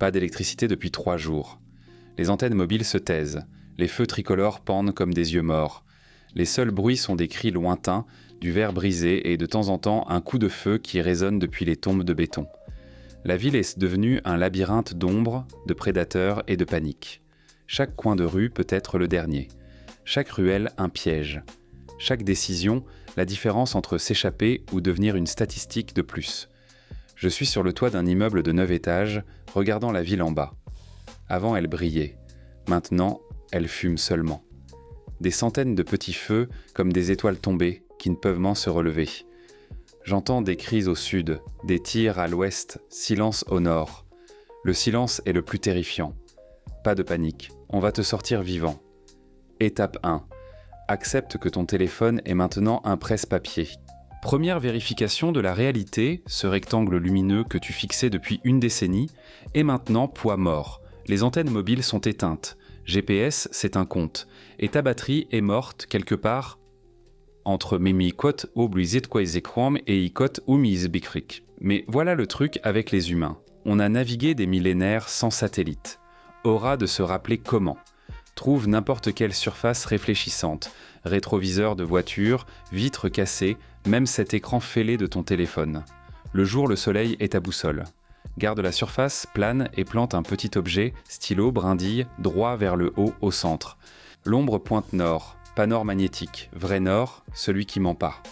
Pas d'électricité depuis 3 jours. Les antennes mobiles se taisent. Les feux tricolores pendent comme des yeux morts. Les seuls bruits sont des cris lointains, du verre brisé et de temps en temps un coup de feu qui résonne depuis les tombes de béton. La ville est devenue un labyrinthe d'ombres, de prédateurs et de panique. Chaque coin de rue peut être le dernier. Chaque ruelle un piège. Chaque décision, la différence entre s'échapper ou devenir une statistique de plus. Je suis sur le toit d'un immeuble de 9 étages, regardant la ville en bas. Avant, elle brillait. Maintenant, elle fume seulement. Des centaines de petits feux, comme des étoiles tombées, qui ne peuvent moins se relever. J'entends des cris au sud, des tirs à l'ouest, silence au nord. Le silence est le plus terrifiant. Pas de panique, on va te sortir vivant. Étape 1. Accepte que ton téléphone est maintenant un presse-papier. Première vérification de la réalité, ce rectangle lumineux que tu fixais depuis une décennie, est maintenant poids mort. Les antennes mobiles sont éteintes. GPS, c'est un conte. Et ta batterie est morte quelque part entre Mimikot ou Blizitquaizekrom et Ikot ou Mizbikrik. Mais voilà le truc avec les humains. On a navigué des millénaires sans satellite. Aura de se rappeler comment. Trouve n'importe quelle surface réfléchissante. Rétroviseur de voiture, vitres cassées, même cet écran fêlé de ton téléphone. Le jour, le soleil est ta boussole. Garde la surface, plane et plante un petit objet, stylo, brindille, droit vers le haut au centre. L'ombre pointe nord, pas nord magnétique, vrai nord, celui qui ment pas.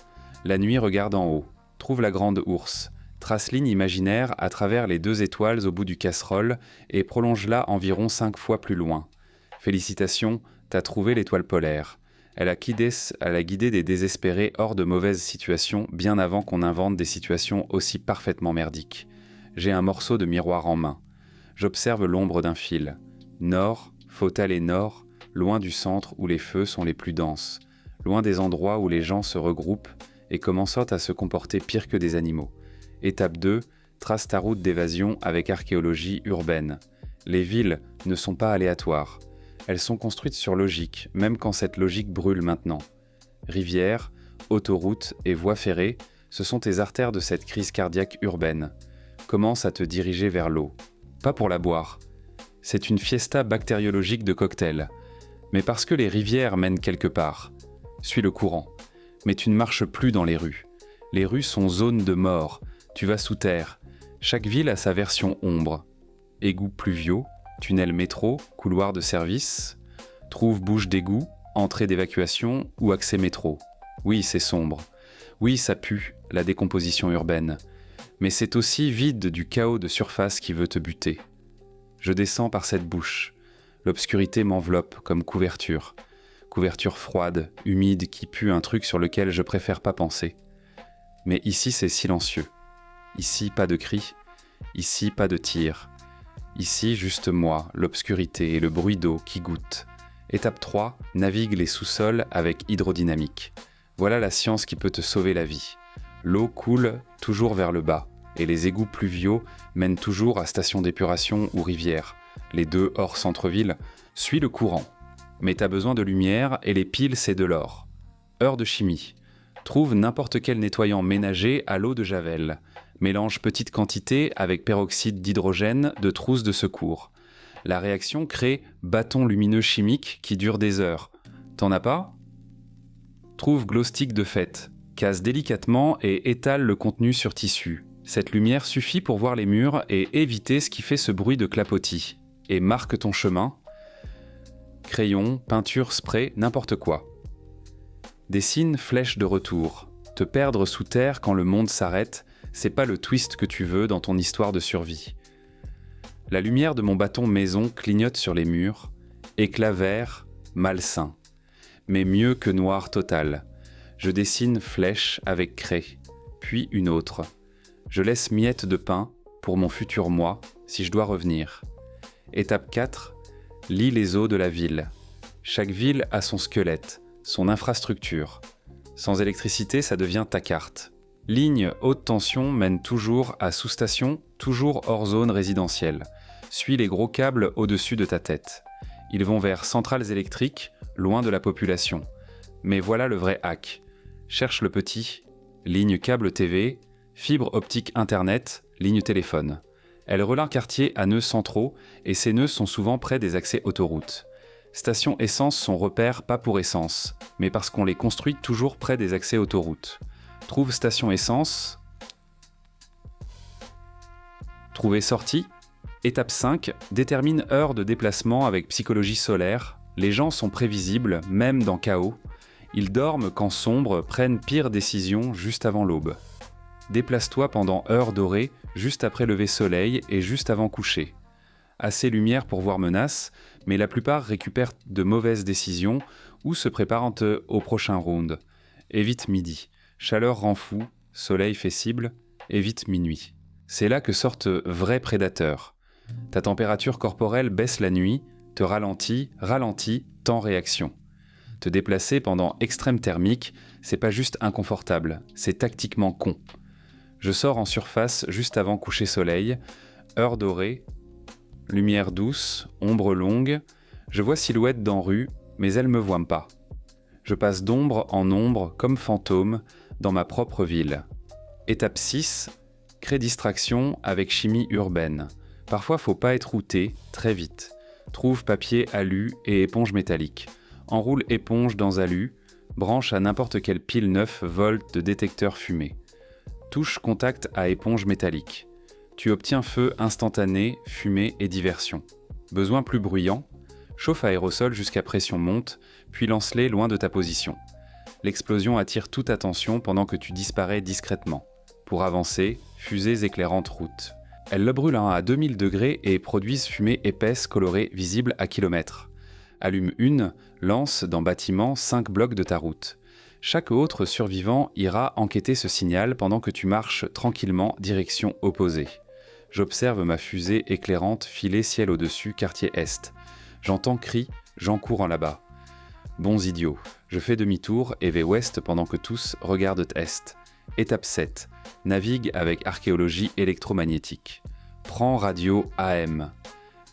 La nuit regarde en haut, trouve la grande ours, trace ligne imaginaire à travers les 2 étoiles au bout du casserole et prolonge-la environ 5 fois plus loin. Félicitations, t'as trouvé l'étoile polaire. Elle a guidé des désespérés hors de mauvaises situations bien avant qu'on invente des situations aussi parfaitement merdiques. J'ai un morceau de miroir en main. J'observe l'ombre d'un fil. Nord, faut aller nord, loin du centre où les feux sont les plus denses, loin des endroits où les gens se regroupent et commencent à se comporter pire que des animaux. Étape 2, trace ta route d'évasion avec archéologie urbaine. Les villes ne sont pas aléatoires. Elles sont construites sur logique, même quand cette logique brûle maintenant. Rivières, autoroutes et voies ferrées, ce sont tes artères de cette crise cardiaque urbaine. Commence à te diriger vers l'eau. Pas pour la boire. C'est une fiesta bactériologique de cocktails. Mais parce que les rivières mènent quelque part. Suis le courant. Mais tu ne marches plus dans les rues. Les rues sont zones de mort. Tu vas sous terre. Chaque ville a sa version ombre. Égouts pluviaux, tunnel métro, couloir de service, trouve bouche d'égout, entrée d'évacuation ou accès métro. Oui, c'est sombre. Oui, ça pue, la décomposition urbaine. Mais c'est aussi vide du chaos de surface qui veut te buter. Je descends par cette bouche. L'obscurité m'enveloppe comme couverture. Couverture froide, humide, qui pue un truc sur lequel je préfère pas penser. Mais ici, c'est silencieux. Ici, pas de cris. Ici, pas de tir. Ici, juste moi, l'obscurité et le bruit d'eau qui goutte. Étape 3, navigue les sous-sols avec hydrodynamique. Voilà la science qui peut te sauver la vie. L'eau coule toujours vers le bas, et les égouts pluviaux mènent toujours à station d'épuration ou rivière. Les 2 hors centre-ville, suis le courant. Mais t'as besoin de lumière et les piles c'est de l'or. Heure de chimie. Trouve n'importe quel nettoyant ménager à l'eau de Javel. Mélange petite quantité avec peroxyde d'hydrogène de trousse de secours. La réaction crée bâton lumineux chimique qui dure des heures. T'en as pas ? Trouve glow stick de fête. Casse délicatement et étale le contenu sur tissu. Cette lumière suffit pour voir les murs et éviter ce qui fait ce bruit de clapotis. Et marque ton chemin. Crayon, peinture, spray, n'importe quoi. Dessine flèche de retour. Te perdre sous terre quand le monde s'arrête, c'est pas le twist que tu veux dans ton histoire de survie. La lumière de mon bâton maison clignote sur les murs, éclat vert, malsain. Mais mieux que noir total. Je dessine flèche avec craie, puis une autre. Je laisse miettes de pain pour mon futur moi, si je dois revenir. Étape 4, lis les os de la ville. Chaque ville a son squelette, son infrastructure. Sans électricité, ça devient ta carte. Ligne haute tension mène toujours à sous-station, toujours hors zone résidentielle. Suis les gros câbles au-dessus de ta tête. Ils vont vers centrales électriques, loin de la population. Mais voilà le vrai hack. Cherche le petit. Ligne câble TV, fibre optique internet, ligne téléphone. Elle relie un quartier à nœuds centraux et ces nœuds sont souvent près des accès autoroutes. Stations essence sont repères pas pour essence, mais parce qu'on les construit toujours près des accès autoroutes. Trouve station essence. Trouver sortie. Étape 5. Détermine heure de déplacement avec psychologie solaire. Les gens sont prévisibles, même dans chaos. Ils dorment quand sombre, prennent pire décision juste avant l'aube. Déplace-toi pendant heure dorée, juste après lever soleil et juste avant coucher. Assez lumière pour voir menace, mais la plupart récupèrent de mauvaises décisions ou se préparent au prochain round. Évite midi. Chaleur rend fou, soleil fait cible, évite minuit. C'est là que sortent vrais prédateurs. Ta température corporelle baisse la nuit, te ralentit, temps réaction. Te déplacer pendant extrême thermique, c'est pas juste inconfortable, c'est tactiquement con. Je sors en surface juste avant coucher soleil, heure dorée, lumière douce, ombre longue, je vois silhouette dans rue, mais elle me voit pas. Je passe d'ombre en ombre comme fantôme dans ma propre ville. Étape 6, crée distraction avec chimie urbaine. Parfois faut pas être outé, très vite. Trouve papier alu et éponge métallique. Enroule éponge dans alu, branche à n'importe quelle pile 9 volts de détecteur fumée. Touche contact à éponge métallique. Tu obtiens feu instantané, fumée et diversion. Besoin plus bruyant, chauffe aérosol jusqu'à pression monte, puis lance-les loin de ta position. L'explosion attire toute attention pendant que tu disparais discrètement. Pour avancer, fusées éclairantes route. Elles le brûlent à 2000 degrés et produisent fumée épaisse colorée visible à kilomètres. Allume une, lance dans bâtiment 5 blocs de ta route. Chaque autre survivant ira enquêter ce signal pendant que tu marches tranquillement direction opposée. J'observe ma fusée éclairante filer ciel au-dessus, quartier Est. J'entends cris, j'en cours en là-bas. Bons idiots, je fais demi-tour et vais ouest pendant que tous regardent Est. Étape 7. Navigue avec archéologie électromagnétique. Prends radio AM.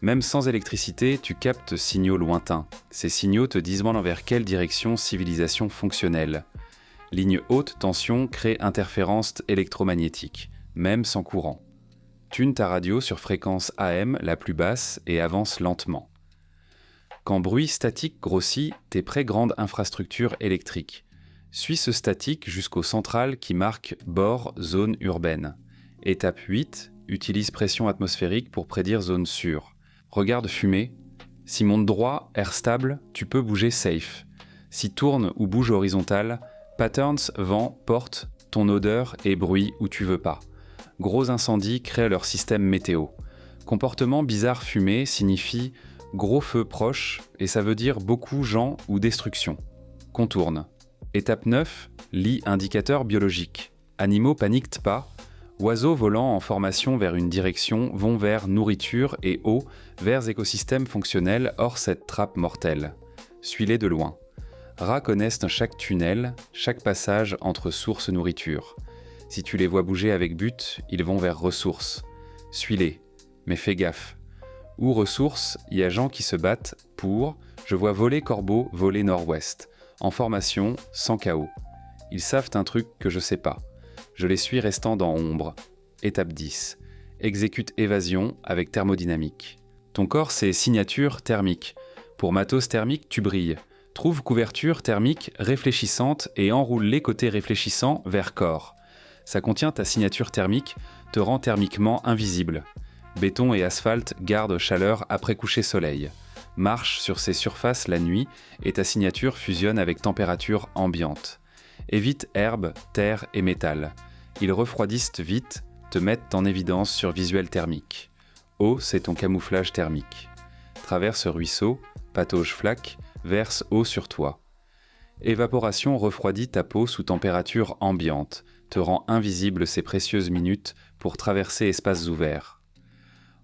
Même sans électricité, tu captes signaux lointains. Ces signaux te disent vers quelle direction civilisation fonctionnelle. Ligne haute tension crée interférence électromagnétique, même sans courant. Tune ta radio sur fréquence AM la plus basse et avance lentement. Quand bruit statique grossit, t'es près grande infrastructure électrique. Suis ce statique jusqu'au central qui marque bord zone urbaine. Étape 8, utilise pression atmosphérique pour prédire zone sûre. Regarde fumée. Si monte droit, air stable, tu peux bouger safe. Si tourne ou bouge horizontal, patterns, vent, porte, ton odeur et bruit où tu veux pas. Gros incendies créent leur système météo. Comportement bizarre fumé signifie gros feu proche et ça veut dire beaucoup gens ou destruction. Contourne. Étape 9, lit indicateur biologique. Animaux paniquent pas. Oiseaux volant en formation vers une direction vont vers nourriture et eau, vers écosystèmes fonctionnels hors cette trappe mortelle. Suis-les de loin. Rats connaissent chaque tunnel, chaque passage entre sources nourriture. Si tu les vois bouger avec but, ils vont vers ressources. Suis-les, mais fais gaffe. Où ressources, il y a gens qui se battent pour, je vois voler corbeau, voler nord-ouest. En formation, sans chaos. Ils savent un truc que je sais pas. Je les suis restant dans ombre. Étape 10. Exécute évasion avec thermodynamique. Ton corps, c'est signature thermique. Pour matos thermique, tu brilles. Trouve couverture thermique réfléchissante et enroule les côtés réfléchissants vers corps. Ça contient ta signature thermique, te rend thermiquement invisible. Béton et asphalte gardent chaleur après coucher soleil. Marche sur ces surfaces la nuit et ta signature fusionne avec température ambiante. Évite herbe, terre et métal. Ils refroidissent vite, te mettent en évidence sur visuel thermique. Eau, c'est ton camouflage thermique. Traverse ruisseau, patauge flaque, verse eau sur toi. Évaporation refroidit ta peau sous température ambiante, te rend invisible ces précieuses minutes pour traverser espaces ouverts.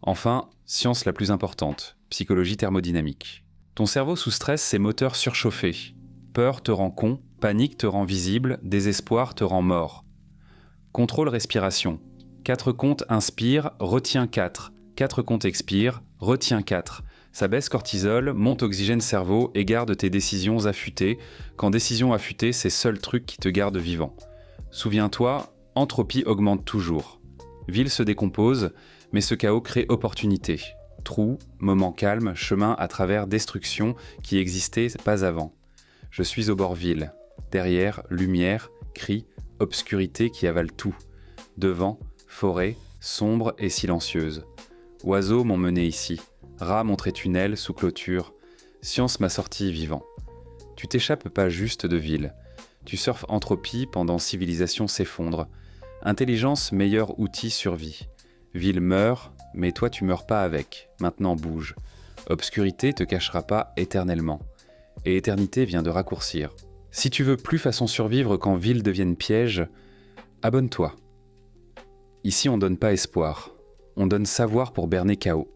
Enfin, science la plus importante, psychologie thermodynamique. Ton cerveau sous stress, c'est moteurs surchauffés. Peur te rend con, panique te rend visible, désespoir te rend mort. Contrôle respiration. 4 comptes inspire, retiens 4. 4 comptes expire, retiens 4. Ça baisse cortisol, monte oxygène cerveau et garde tes décisions affûtées. Quand décision affûtée, c'est seul truc qui te garde vivant. Souviens-toi, entropie augmente toujours. Ville se décompose, Mais ce chaos crée opportunité. Trous, moments calmes, chemin à travers destruction qui existait pas avant. Je suis au bord ville. Derrière, lumière, cris, obscurité qui avale tout. Devant, forêt, sombre et silencieuse. Oiseaux m'ont mené ici. Rats montré tunnel sous clôture. Science m'a sorti vivant. Tu t'échappes pas juste de ville. Tu surfes entropie pendant civilisation s'effondre. Intelligence, meilleur outil survie. Ville meurt, mais toi tu meurs pas avec. Maintenant bouge. Obscurité te cachera pas éternellement. Et éternité vient de raccourcir. Si tu veux plus façon survivre quand ville devienne piège, abonne-toi. Ici on donne pas espoir. On donne savoir pour berner chaos.